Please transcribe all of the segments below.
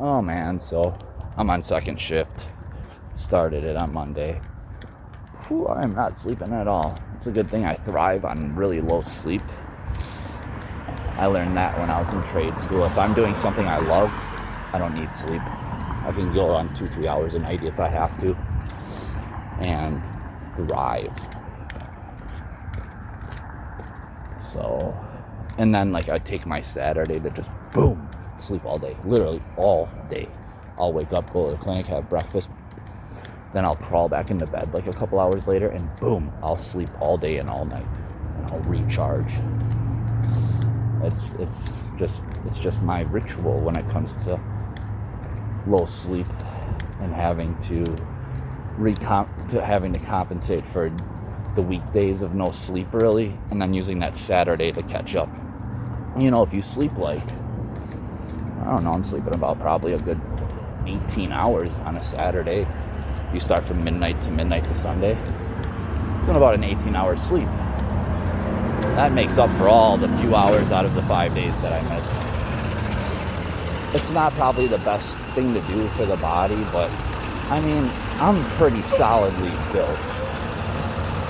Oh man, so I'm on second shift. Started it on Monday. Whew, I'm not sleeping at all. It's a good thing I thrive on really low sleep. I learned that when I was in trade school. If I'm doing something I love, I don't need sleep. I can go on 2-3 hours a night if I have to and thrive. So, and then like I take my Saturday to just boom, sleep all day, literally all day. I'll wake up, go to the clinic, have breakfast, then I'll crawl back into bed like a couple hours later, and boom, I'll sleep all day and all night, and I'll recharge. It's just my ritual when it comes to low sleep and having to compensate for the weekdays of no sleep really, and then using that Saturday to catch up. You know, if you sleep like, I don't know, I'm sleeping about probably a good 18 hours on a Saturday. If you start from midnight to Sunday, doing about an 18-hour sleep. That makes up for all the few hours out of the 5 days that I miss. It's not probably the best thing to do for the body, but I mean, I'm pretty solidly built.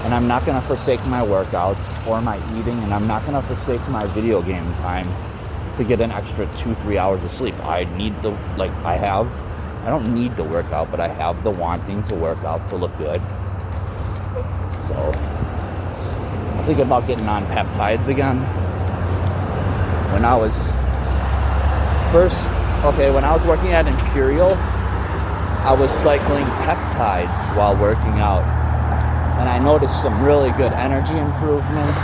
And I'm not going to forsake my workouts or my eating, and I'm not going to forsake my video game time to get an extra 2-3 hours of sleep. I don't need to work out, but I have the wanting to work out to look good. So, I'm thinking about getting on Peptides again. When I was working at Imperial, I was cycling Peptides while working out. And I noticed some really good energy improvements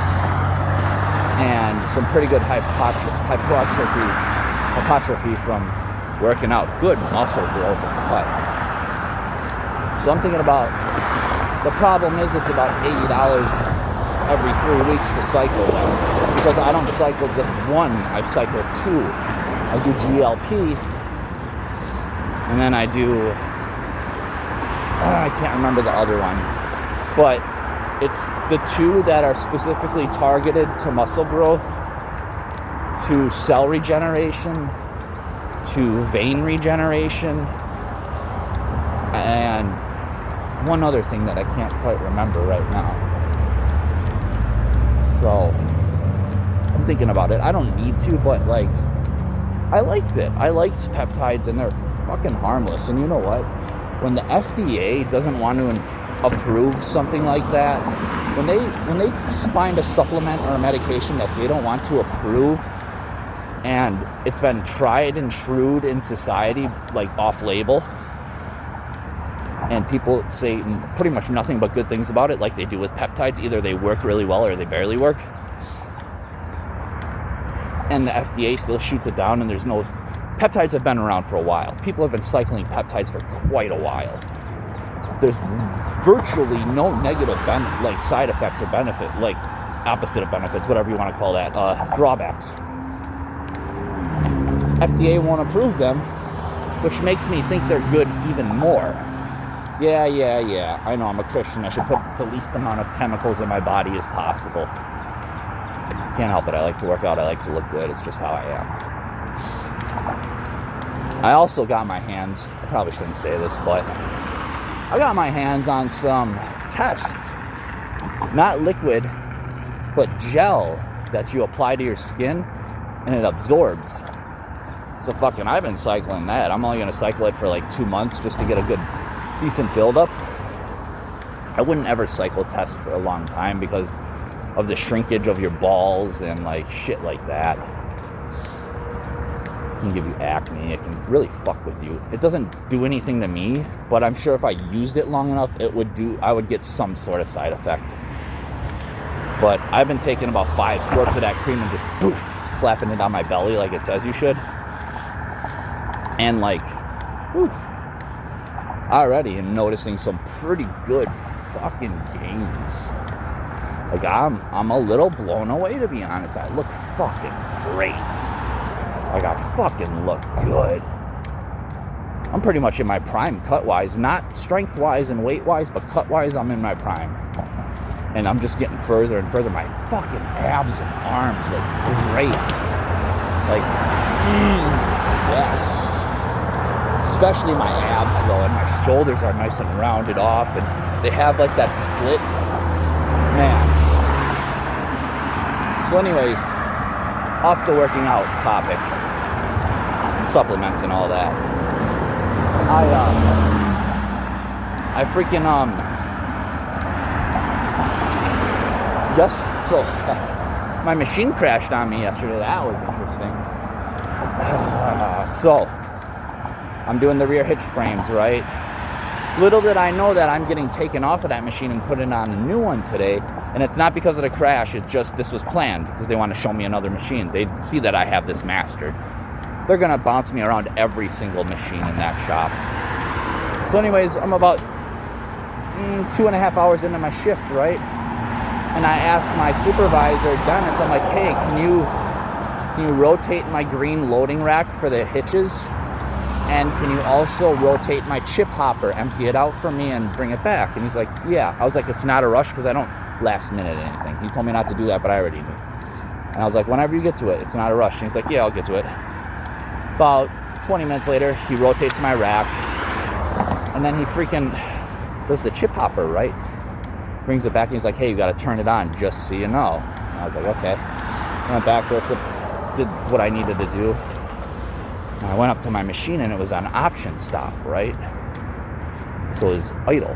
and some pretty good hypertrophy from working out. Good muscle growth and cut. So I'm thinking about, the problem is it's about $80 every 3 weeks to cycle them, because I don't cycle just one, I cycle two. I do GLP, and then I do, I can't remember the other one, but it's the two that are specifically targeted to muscle growth, to cell regeneration, to vein regeneration, and one other thing that I can't quite remember right now. So I'm thinking about it. I don't need to, but like, I liked it. I liked peptides, and they're fucking harmless. And you know what? When the FDA doesn't want to approve something like that, when they find a supplement or a medication that they don't want to approve, and it's been tried and trued in society, like off-label, and people say pretty much nothing but good things about it, like they do with peptides. Either they work really well or they barely work. And the FDA still shoots it down, and there's no... Peptides have been around for a while. People have been cycling peptides for quite a while. There's virtually no negative side effects or benefit, like opposite of benefits, whatever you want to call that, drawbacks. FDA won't approve them, which makes me think they're good even more. Yeah. I know I'm a Christian. I should put the least amount of chemicals in my body as possible. Can't help it. I like to work out. I like to look good. It's just how I am. I also got my hands, I probably shouldn't say this, but I got my hands on some tests. Not liquid, but gel that you apply to your skin and it absorbs. So I've been cycling that. I'm only going to cycle it for like 2 months just to get a good, decent buildup. I wouldn't ever cycle test for a long time because of the shrinkage of your balls and like shit like that. It can give you acne. It can really fuck with you. It doesn't do anything to me, but I'm sure if I used it long enough, I would get some sort of side effect. But I've been taking about 5 squirts of that cream and just poof, slapping it on my belly like it says you should. And like, whew, already am noticing some pretty good fucking gains. Like I'm a little blown away, to be honest. I look fucking great. Like I fucking look good. I'm pretty much in my prime cut-wise, not strength-wise and weight-wise, but cut-wise I'm in my prime. And I'm just getting further and further. My fucking abs and arms look great. Like, yes. especially my abs though, and my shoulders are nice and rounded off, and they have like that split. Man. So anyways, off the working out topic, and supplements and all that. I freaking so my machine crashed on me yesterday. That was interesting. So I'm doing the rear hitch frames, right? Little did I know that I'm getting taken off of that machine and putting on a new one today. And it's not because of the crash. It's just this was planned because they want to show me another machine. They see that I have this mastered. They're going to bounce me around every single machine in that shop. So anyways, I'm about 2.5 hours into my shift, right? And I asked my supervisor, Dennis, I'm like, hey, can you rotate my green loading rack for the hitches? And can you also rotate my chip hopper, empty it out for me and bring it back? And he's like, yeah. I was like, it's not a rush because I don't last minute anything. He told me not to do that, but I already knew. And I was like, whenever you get to it, it's not a rush. And he's like, yeah, I'll get to it. About 20 minutes later, he rotates my rack. And then he freaking does the chip hopper, right? Brings it back and he's like, hey, you got to turn it on just so you know. And I was like, okay. I went back there, did what I needed to do. And I went up to my machine and it was on option stop, right? So it was idle.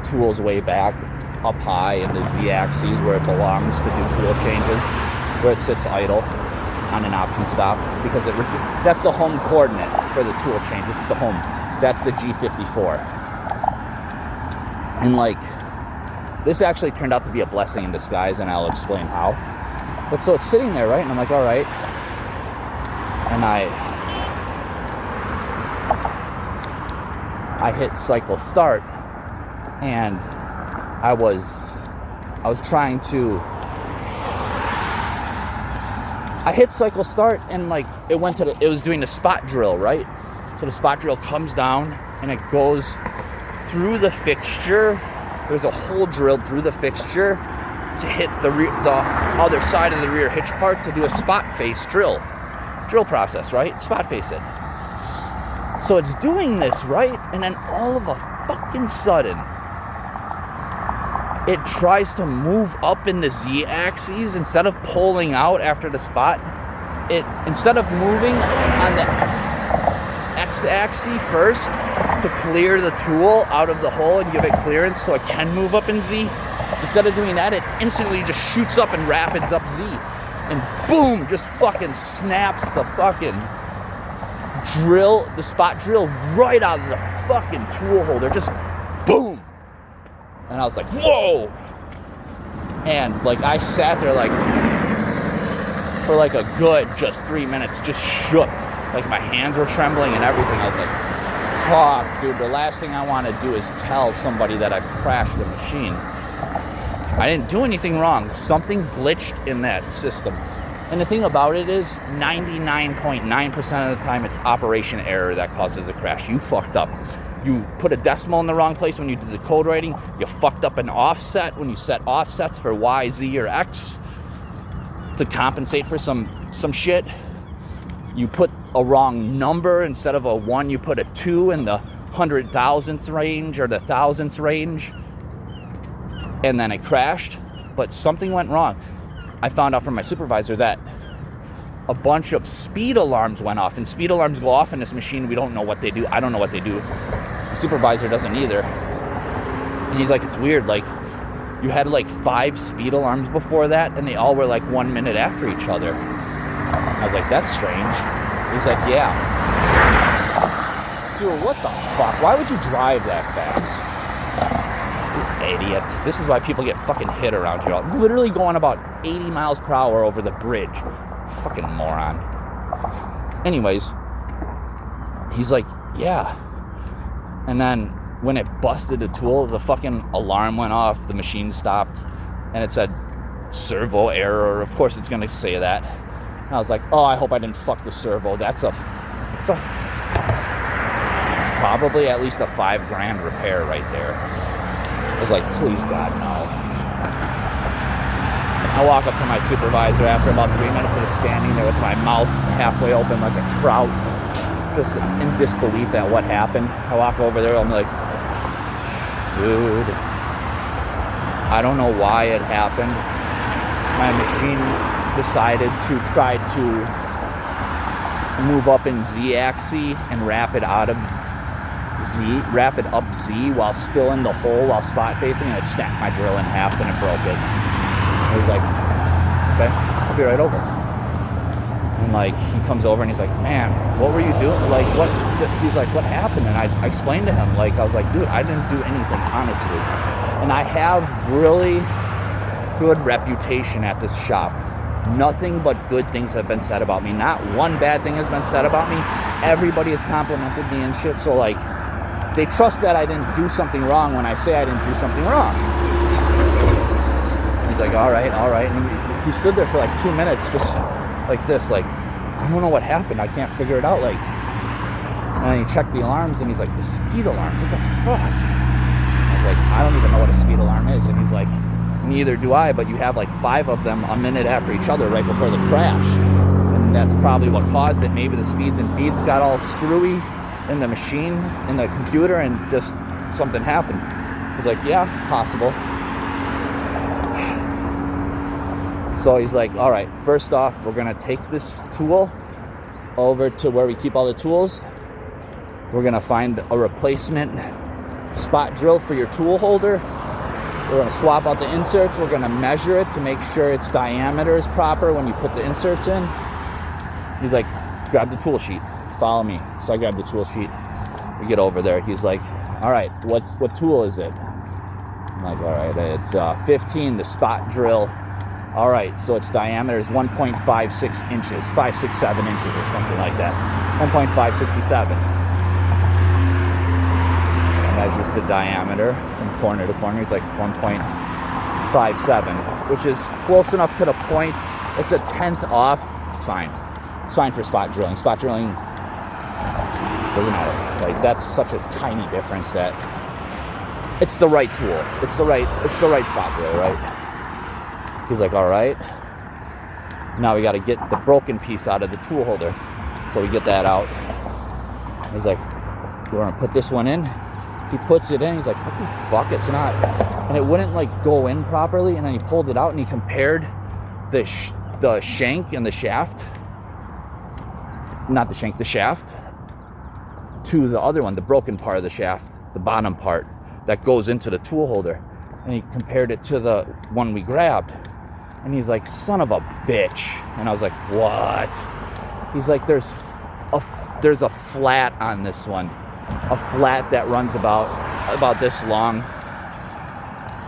Tools way back, up high in the Z-axis where it belongs to do tool changes, where it sits idle on an option stop, because that's the home coordinate for the tool change. It's the home. That's the G54. And like, this actually turned out to be a blessing in disguise, and I'll explain how. But so it's sitting there, right? And I'm like, all right. And I hit cycle start, and I was trying to. I hit cycle start, and like it was doing the spot drill, right? So the spot drill comes down and it goes through the fixture. There's a hole drilled through the fixture to hit the other side of the rear hitch part to do a spot face drill process, right? Spot face it. So it's doing this, right? And then all of a fucking sudden, it tries to move up in the Z-axis instead of pulling out after the spot. Instead of moving on the X-axis first to clear the tool out of the hole and give it clearance so it can move up in Z, instead of doing that, it instantly just shoots up and rapids up Z. And boom, just fucking snaps the fucking the spot drill right out of the fucking tool holder. Just boom. And I was like, whoa! And like I sat there like for like a good just 3 minutes, just shook. Like my hands were trembling and everything. I was like, fuck, dude, the last thing I want to do is tell somebody that I've crashed a machine. I didn't do anything wrong. Something glitched in that system. And the thing about it is 99.9% of the time it's operation error that causes a crash. You fucked up. You put a decimal in the wrong place when you did the code writing. You fucked up an offset when you set offsets for Y, Z, or X to compensate for some shit. You put a wrong number. Instead of a 1, you put a 2 in the 100,000th range or the thousandths range. And then it crashed. But something went wrong. I found out from my supervisor that a bunch of speed alarms went off. And speed alarms go off in this machine. We don't know what they do. I don't know what they do. The supervisor doesn't either. And he's like, it's weird. Like, you had like 5 speed alarms before that, and they all were like 1 minute after each other. I was like, that's strange. He's like, yeah. Dude, what the fuck? Why would you drive that fast? You idiot. This is why people get fucking hit around here. Literally going about 80 miles per hour over the bridge. Fucking moron. Anyways, he's like, yeah. And then when it busted the tool, the fucking alarm went off, the machine stopped, and it said servo error. Of course it's gonna say that. And I was like, oh, I hope I didn't fuck the servo. It's a probably at least a $5,000 repair right there. I was like, please God, no. I walk up to my supervisor after about 3 minutes of standing there with my mouth halfway open like a trout. just in disbelief at what happened. I walk over there, I'm like, dude, I don't know why it happened. My machine decided to try to move up in Z-axis and wrap it up Z while still in the hole while spot facing, and it snapped my drill in half and it broke it. I was like, okay, I'll be right over. And like, he comes over and he's like, man, what were you doing? Like, what? He's like, what happened? And I explained to him, like, I was like, dude, I didn't do anything, honestly. And I have really good reputation at this shop. Nothing but good things have been said about me. Not one bad thing has been said about me. Everybody has complimented me and shit. So like, they trust that I didn't do something wrong when I say I didn't do something wrong. And he's like, all right. And he stood there for like 2 minutes just like this, like, I don't know what happened. I can't figure it out. Like, and then he checked the alarms and he's like, the speed alarms, what the fuck? I was like, I don't even know what a speed alarm is. And he's like, neither do I, but you have like 5 of them a minute after each other right before the crash. And that's probably what caused it. Maybe the speeds and feeds got all screwy in the machine, in the computer, and just something happened. I was like, yeah, possible. So he's like, all right, first off, we're gonna take this tool over to where we keep all the tools. We're gonna find a replacement spot drill for your tool holder. We're gonna swap out the inserts. We're gonna measure it to make sure its diameter is proper when you put the inserts in. He's like, grab the tool sheet, follow me. So I grab the tool sheet, we get over there. He's like, all right, what tool is it? I'm like, all right, it's 15, the spot drill. All right, so its diameter is 1.56 inches, 567 inches or something like that. 1.567. Measures the diameter from corner to corner. He's like 1.57, which is close enough to the point. It's a 1/10 off. It's fine. It's fine for spot drilling. Spot drilling doesn't matter. Like, that's such a tiny difference that it's the right tool. It's the right spot drill, right? He's like, all right. Now we got to get the broken piece out of the tool holder. So we get that out. He's like, we're gonna put this one in. He puts it in, he's like, what the fuck, it's not, and it wouldn't like go in properly, and then he pulled it out and he compared the shank and the shaft, not the shank, the shaft, to the other one, the broken part of the shaft, the bottom part that goes into the tool holder, and he compared it to the one we grabbed, and he's like, son of a bitch, and I was like, what? He's like, there's a flat on this one. A flat that runs about this long,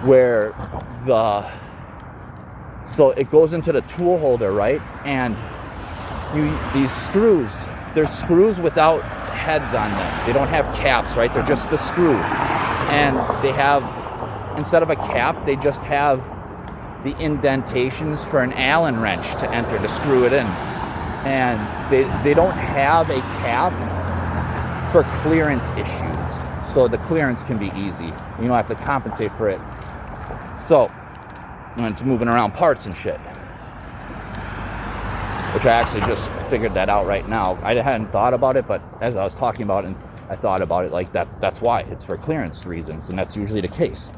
where so it goes into the tool holder, right? And these screws, there's screws without heads on them. They don't have caps, right? They're just the screw. And they have, instead of a cap, they just have the indentations for an Allen wrench to enter to screw it in. And they don't have a cap for clearance issues, so the clearance can be easy. You don't have to compensate for it. So when it's moving around parts and shit, which I actually just figured that out right now. I hadn't thought about it, but as I was talking about it, and I thought about it, like that's why it's for clearance reasons, and that's usually the case.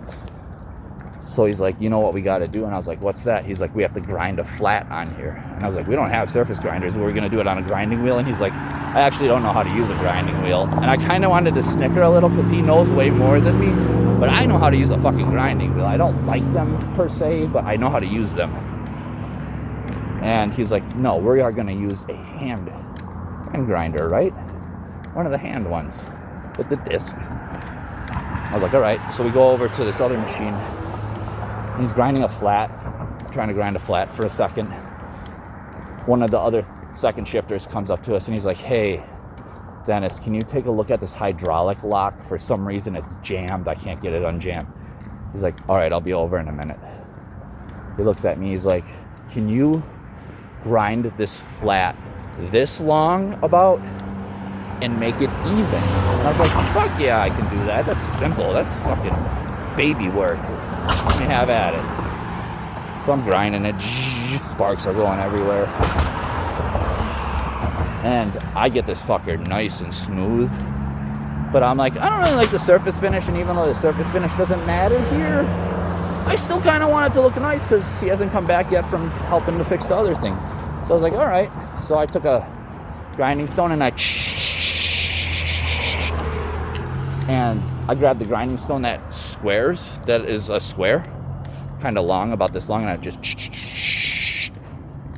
So he's like, you know what we got to do? And I was like, what's that? He's like, we have to grind a flat on here. And I was like, we don't have surface grinders. We're going to do it on a grinding wheel. And he's like, I actually don't know how to use a grinding wheel. And I kind of wanted to snicker a little because he knows way more than me. But I know how to use a fucking grinding wheel. I don't like them per se, but I know how to use them. And he's like, no, we are going to use a hand grinder, right? One of the hand ones with the disc. I was like, all right. So we go over to this other machine. And he's grinding a flat, trying to grind a flat for a second. One of the other second shifters comes up to us and he's like, hey, Dennis, can you take a look at this hydraulic lock? For some reason it's jammed. I can't get it unjammed. He's like, all right, I'll be over in a minute. He looks at me. He's like, can you grind this flat this long about and make it even? And I was like, fuck yeah, I can do that. That's simple. That's fucking baby work. Let me have at it. So I'm grinding it. Sparks are going everywhere. And I get this fucker nice and smooth. But I'm like, I don't really like the surface finish, and even though the surface finish doesn't matter here, I still kind of want it to look nice because he hasn't come back yet from helping to fix the other thing. So I was like, all right. So I took a grinding stone and I grabbed the grinding stone that squares, that is a square, kind of long, about this long, and I just,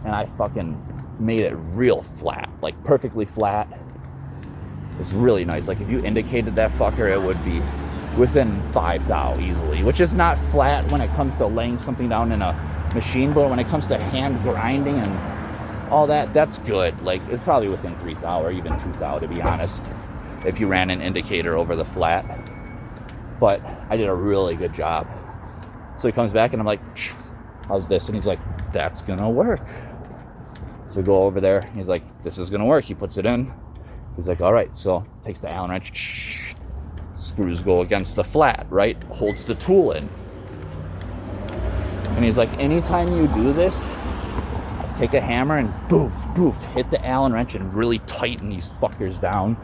and I fucking made it real flat, like perfectly flat. It's really nice. Like if you indicated that fucker, it would be within 5 thou easily, which is not flat when it comes to laying something down in a machine, but when it comes to hand grinding and all that, that's good. Like it's probably within 3 thou or even 2 thou, to be honest, if you ran an indicator over the flat. But I did a really good job. So he comes back and I'm like, how's this? And he's like, that's gonna work. So we go over there. He's like, this is gonna work. He puts it in. He's like, all right. So takes the Allen wrench. Screws go against the flat, right? Holds the tool in. And he's like, anytime you do this, take a hammer and boof, boof, hit the Allen wrench and really tighten these fuckers down.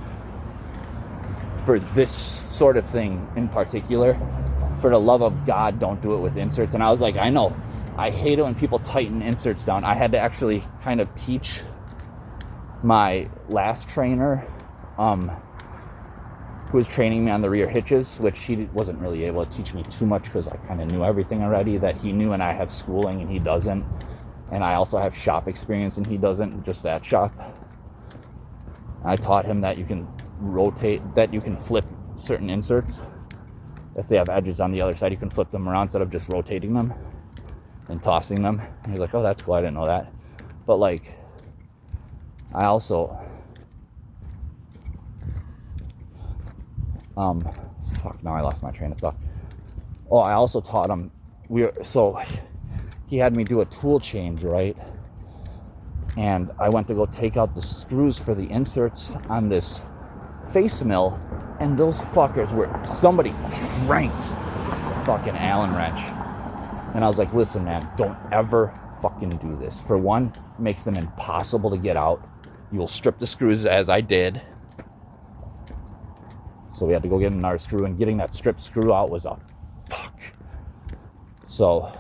For this sort of thing in particular, for the love of God, don't do it with inserts. And I was like, I know. I hate it when people tighten inserts down. I had to actually kind of teach my last trainer, who was training me on the rear hitches, which he wasn't really able to teach me too much because I kind of knew everything already that he knew, and I have schooling and he doesn't. And I also have shop experience and he doesn't, just that shop. I taught him that you can rotate, that you can flip certain inserts. If they have edges on the other side, you can flip them around instead of just rotating them and tossing them. And he's like, oh, that's cool, I didn't know that. But like, I also now I lost my train of thought. Oh, I also taught him, so he had me do a tool change, right? And I went to go take out the screws for the inserts on this face mill, and those fuckers were, somebody cranked the fucking Allen wrench. And I was like, listen, man, don't ever fucking do this. For one, it makes them impossible to get out. You will strip the screws, as I did. So we had to go get another screw, and getting that stripped screw out was a fuck. So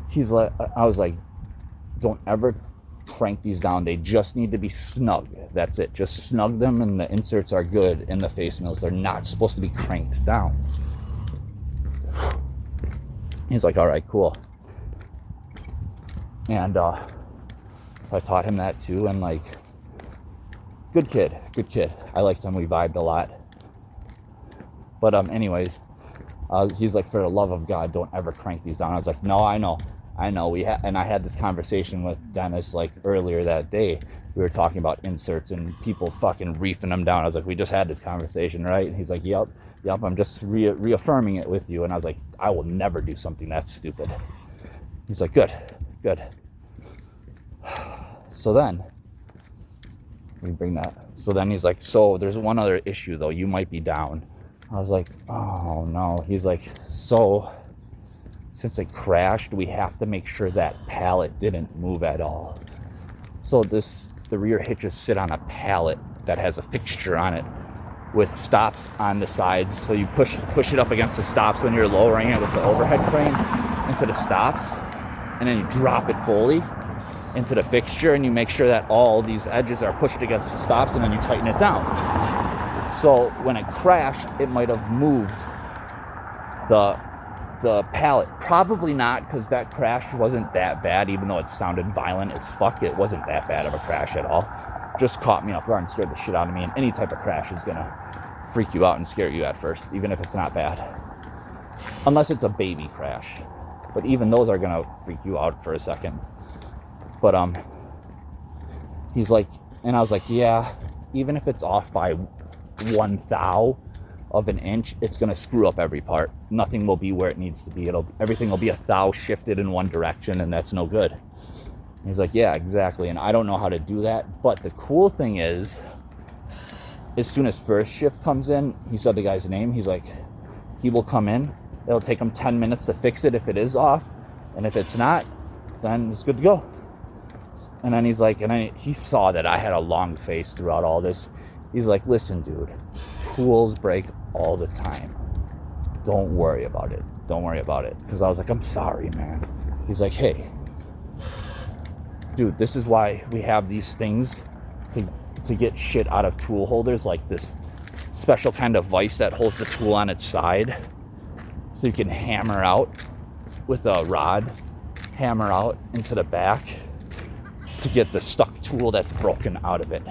he's like, I was like, don't ever crank these down. They just need to be snug. That's it. Just snug them, and the inserts are good in the face mills. They're not supposed to be cranked down. He's like, all right, cool. And I taught him that too, and like, good kid. I liked him. We vibed a lot. But anyways, he's like, for the love of God, don't ever crank these down. I was like, no, I know. And I had this conversation with Dennis like earlier that day. We were talking about inserts and people fucking reefing them down. I was like, we just had this conversation, right? And he's like, yep, I'm just reaffirming it with you. And I was like, I will never do something that stupid. He's like, good. So then we bring that. So then he's like, so there's one other issue though. You might be down. I was like, oh no. He's like, so since it crashed, we have to make sure that pallet didn't move at all. So the rear hitches sit on a pallet that has a fixture on it with stops on the sides. So you push it up against the stops when you're lowering it with the overhead crane into the stops, and then you drop it fully into the fixture, and you make sure that all these edges are pushed against the stops, and then you tighten it down. So when it crashed, it might have moved the pallet. Probably not, because that crash wasn't that bad, even though it sounded violent as fuck. It wasn't that bad of a crash at all. Just caught me off guard and scared the shit out of me, and any type of crash is gonna freak you out and scare you at first, even if it's not bad. Unless it's a baby crash. But even those are gonna freak you out for a second. But he's like, and I was like, yeah, even if it's off by 1 thou of an inch, it's gonna screw up every part. Nothing will be where it needs to be. Everything will be 1 thou shifted in one direction, and that's no good. And he's like, yeah, exactly. And I don't know how to do that. But the cool thing is, as soon as first shift comes in, he said the guy's name. He's like, he will come in. It'll take him 10 minutes to fix it if it is off, and if it's not, then it's good to go. And then he's like, he saw that I had a long face throughout all this. He's like, listen, dude, tools break all the time. Don't worry about it. Don't worry about it. Because I was like, I'm sorry, man. He's like, hey, dude, this is why we have these things to get shit out of tool holders, like this special kind of vise that holds the tool on its side. So you can hammer out with a rod, hammer out into the back to get the stuck tool that's broken out of it.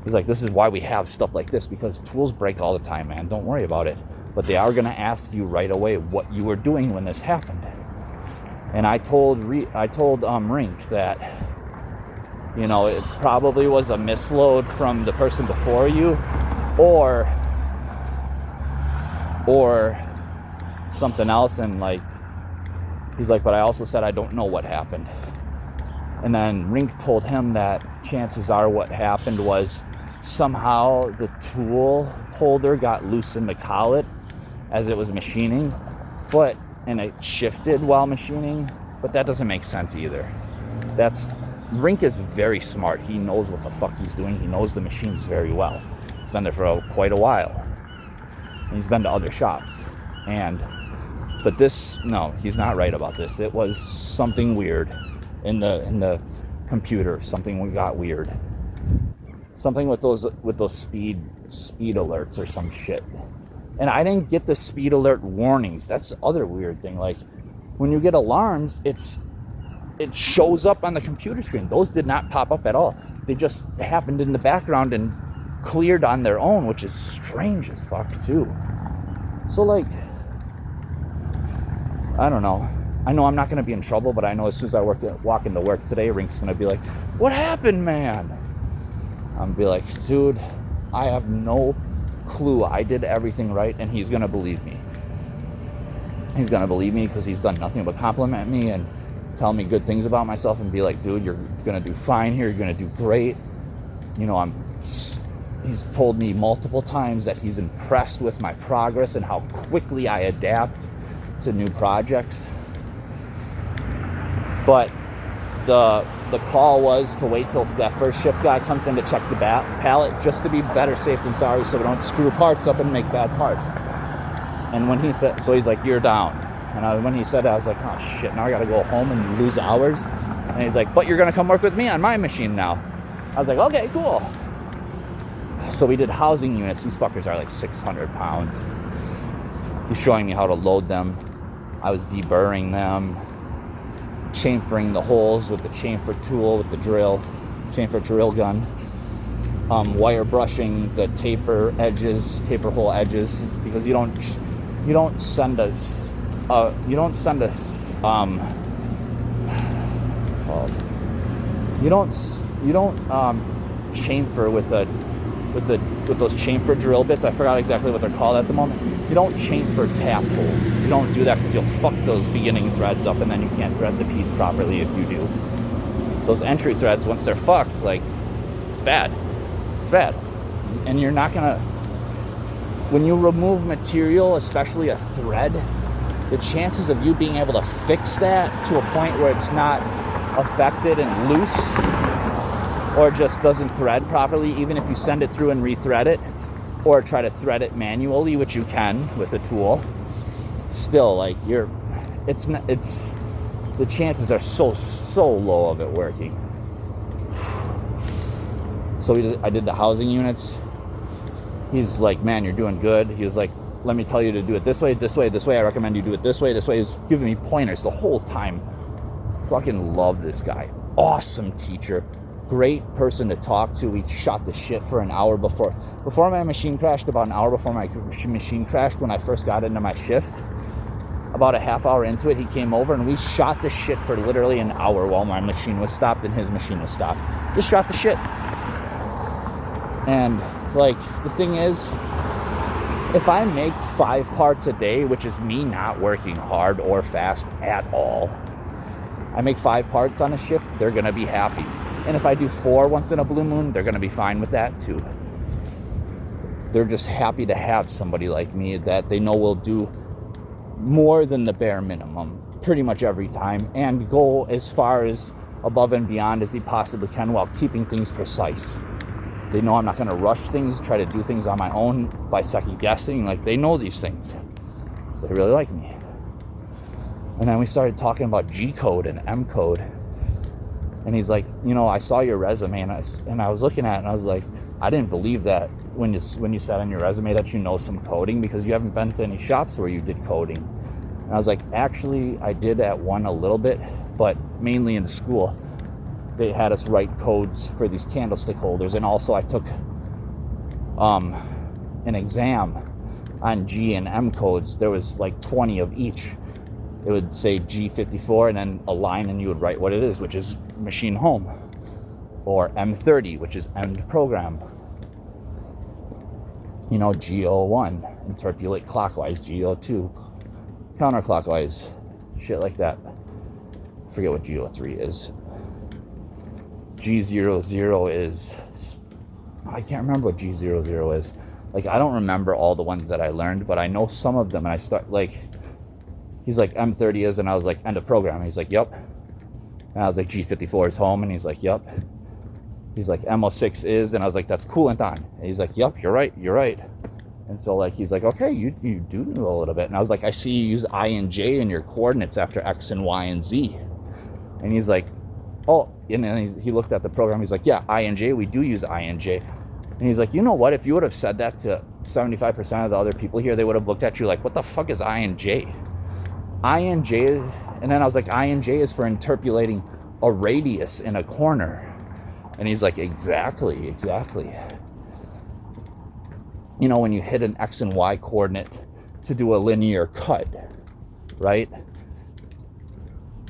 He's like, this is why we have stuff like this, because tools break all the time, man. Don't worry about it. But they are going to ask you right away what you were doing when this happened. And I told Rink that, you know, it probably was a misload from the person before you, or something else. And like, he's like, but I also said I don't know what happened. And then Rink told him that chances are what happened was somehow the tool holder got loose in the collet as it was machining, and it shifted while machining, but that doesn't make sense either. Rink is very smart. He knows what the fuck he's doing. He knows the machines very well. He's been there for quite a while. And he's been to other shops. But this, no, he's not right about this. It was something weird in the computer. Something got weird. Something with those speed alerts or some shit. And I didn't get the speed alert warnings. That's the other weird thing. Like, when you get alarms, it shows up on the computer screen. Those did not pop up at all. They just happened in the background and cleared on their own, which is strange as fuck too. So like, I don't know. I know I'm not going to be in trouble, but I know as soon as I walk into work today, Rink's going to be like, what happened, man? I'm going to be like, dude, I have no clue. I did everything right, and he's going to believe me. He's going to believe me because he's done nothing but compliment me and tell me good things about myself and be like, dude, you're going to do fine here. You're going to do great. You know, he's told me multiple times that he's impressed with my progress and how quickly I adapt to new projects. But the call was to wait till that first shift guy comes in to check the pallet, just to be better safe than sorry, so we don't screw parts up and make bad parts. And when he said, so he's like, you're down. And when he said that, I was like, oh shit, now I gotta go home and lose hours. And he's like, but you're gonna come work with me on my machine now. I was like, okay, cool. So we did housing units. These fuckers are like 600 pounds. He's showing me how to load them. I was deburring them, chamfering the holes with the chamfer tool, with the chamfer drill gun, wire brushing the taper hole edges, because you don't send us what's it called? You don't chamfer with those chamfer drill bits. I forgot exactly what they're called at the moment. You don't chamfer tap holes. You don't do that because you'll fuck those beginning threads up, and then you can't thread the piece properly if you do. Those entry threads, once they're fucked, like, it's bad. It's bad. And you're not gonna, when you remove material, especially a thread, the chances of you being able to fix that to a point where it's not affected and loose, or just doesn't thread properly, even if you send it through and rethread it, or try to thread it manually, which you can with a tool, still, like, the chances are so low of it working. So I did the housing units. He's like, man, you're doing good. He was like, let me tell you to do it this way, this way, this way. I recommend you do it this way, this way. He's giving me pointers the whole time. Fucking love this guy. Awesome teacher. Great person to talk to. We shot the shit for an hour before my machine crashed. About an hour before my machine crashed, when I first got into my shift, about a half hour into it, he came over and we shot the shit for literally an hour while my machine was stopped and his machine was stopped. Just shot the shit. And like, the thing is, if I make 5 parts a day, which is me not working hard or fast at all, I make 5 parts on a shift, they're gonna be happy. And if I do 4 once in a blue moon, they're going to be fine with that too. They're just happy to have somebody like me that they know will do more than the bare minimum pretty much every time, and go as far as above and beyond as he possibly can while keeping things precise. They know I'm not going to rush things, try to do things on my own by second guessing. Like, they know these things. They really like me. And then we started talking about G code and M code. And he's like, you know, I saw your resume, and I was looking at it, and I was like, I didn't believe that when you said on your resume that you know some coding, because you haven't been to any shops where you did coding. And I was like, actually, I did at one a little bit, but mainly in school. They had us write codes for these candlestick holders, and also I took an exam on G and M codes. There was like 20 of each. It would say G54 and then a line, and you would write what it is, which is machine home, or M30, which is end program. You know, G01, interpolate clockwise, G02, counterclockwise, shit like that. I forget what G03 is. G00 is, I can't remember what G00 is. Like, I don't remember all the ones that I learned, but I know some of them, and I start, like, he's like, M30 is, and I was like, end of program. And he's like, yep. And I was like, G54 is home, and he's like, yep. He's like, M06 is, and I was like, that's coolant on. And he's like, yep, you're right. And so, like, he's like, okay, you do know a little bit. And I was like, I see you use I and J in your coordinates after X and Y and Z. And he's like, oh, and then he looked at the program. He's like, yeah, I and J, we do use I and J. And he's like, you know what? If you would have said that to 75% of the other people here, they would have looked at you like, what the fuck is I and J? I and J, and then I was like, I and J is for interpolating a radius in a corner. And he's like, exactly. You know, when you hit an X and Y coordinate to do a linear cut, right?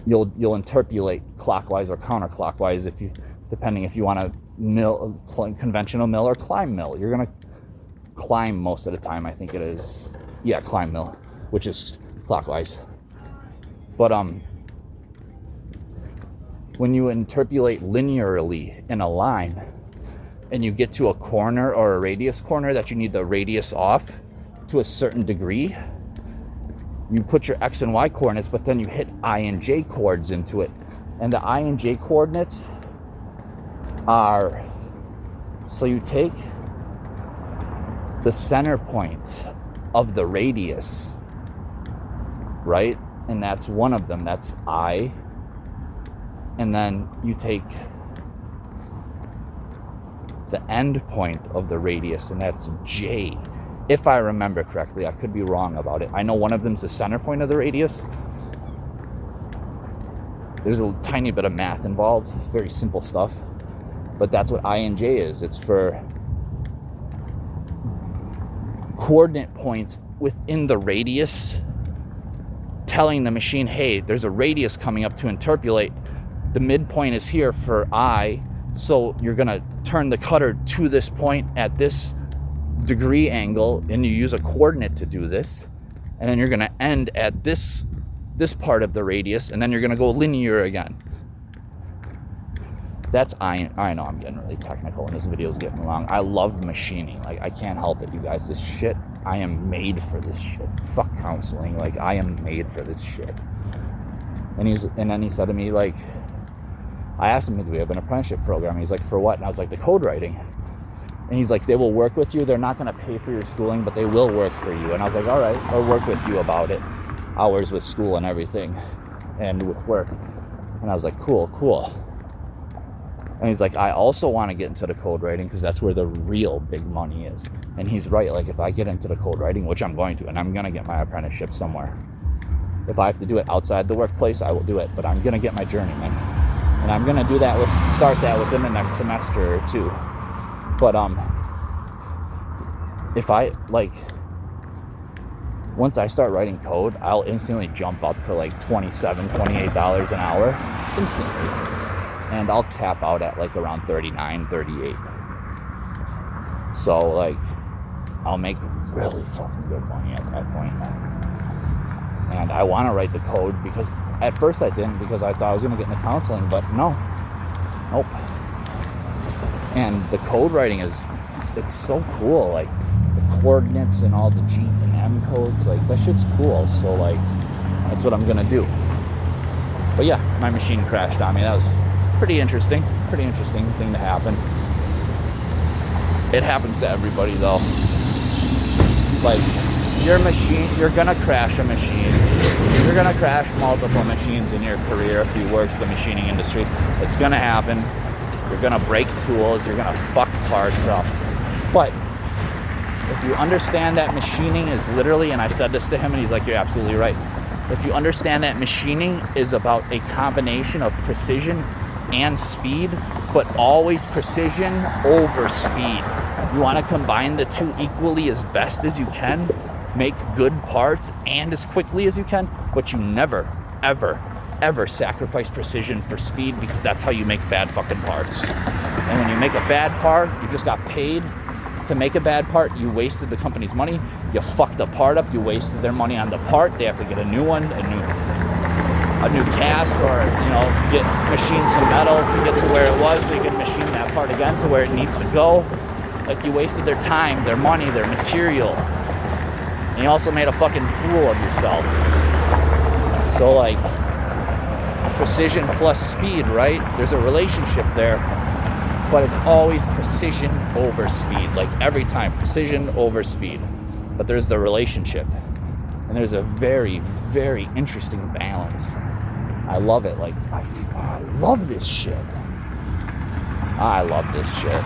You'll interpolate clockwise or counterclockwise depending if you want to mill, conventional mill or climb mill. You're gonna climb most of the time, I think it is. Yeah, climb mill, which is clockwise. But when you interpolate linearly in a line and you get to a corner or a radius corner that you need the radius off to a certain degree, you put your X and Y coordinates, but then you hit I and J chords into it. And the I and J coordinates are, so you take the center point of the radius, right? And that's one of them, that's I. And then you take the end point of the radius, and that's J. If I remember correctly, I could be wrong about it. I know one of them's the center point of the radius. There's a tiny bit of math involved, very simple stuff. But that's what I and J is. It's for coordinate points within the radius, telling the machine, hey, there's a radius coming up to interpolate. The midpoint is here for I, so you're gonna turn the cutter to this point at this degree angle, and you use a coordinate to do this, and then you're gonna end at this part of the radius, and then you're gonna go linear again. That's I know I'm getting really technical, and this video is getting long. I love machining. Like, I can't help it, you guys. This shit, I am made for this shit. Fuck counseling. Like, I am made for this shit. And then he said to me, like, I asked him, do we have an apprenticeship program? He's like, for what? And I was like, the code writing. And he's like, they will work with you. They're not going to pay for your schooling, but they will work for you. And I was like, all right, I'll work with you about it. Hours with school and everything, and with work. And I was like, cool. And he's like, I also want to get into the code writing because that's where the real big money is. And he's right. Like, if I get into the code writing, which I'm going to, and I'm going to get my apprenticeship somewhere. If I have to do it outside the workplace, I will do it. But I'm going to get my journeyman. And I'm going to do that start that within the next semester or two. But if I, like, once I start writing code, I'll instantly jump up to like $27, $28 an hour instantly. And I'll cap out at like around 39, 38. So, like, I'll make really fucking good money at that point. And I want to write the code because at first I didn't, because I thought I was going to get into counseling, but nope. And the code writing it's so cool. Like, the coordinates and all the G and M codes, like, that shit's cool. So, like, that's what I'm going to do. But yeah, my machine crashed on me. That was Pretty interesting thing to happen. It happens to everybody though. Like, your machine, you're gonna crash a machine. You're gonna crash multiple machines in your career if you work the machining industry. It's gonna happen. You're gonna break tools. You're gonna fuck parts up. But if you understand that machining is literally, and I said this to him and he's like, you're absolutely right. If you understand that machining is about a combination of precision and speed, but always precision over speed. You want to combine the two equally as best as you can, make good parts and as quickly as you can, but you never, ever, ever sacrifice precision for speed, because that's how you make bad fucking parts. And when you make a bad part, you just got paid to make a bad part, you wasted the company's money, you fucked the part up, you wasted their money on the part, they have to get a new one, a new cast, or, you know, machine some metal to get to where it was so you can machine that part again to where it needs to go. Like, you wasted their time, their money, their material. And you also made a fucking fool of yourself. So, like, precision plus speed, right? There's a relationship there. But it's always precision over speed. Like, every time, precision over speed. But there's the relationship. And there's a very, very interesting balance. I love it. Like, I love this shit. I love this shit.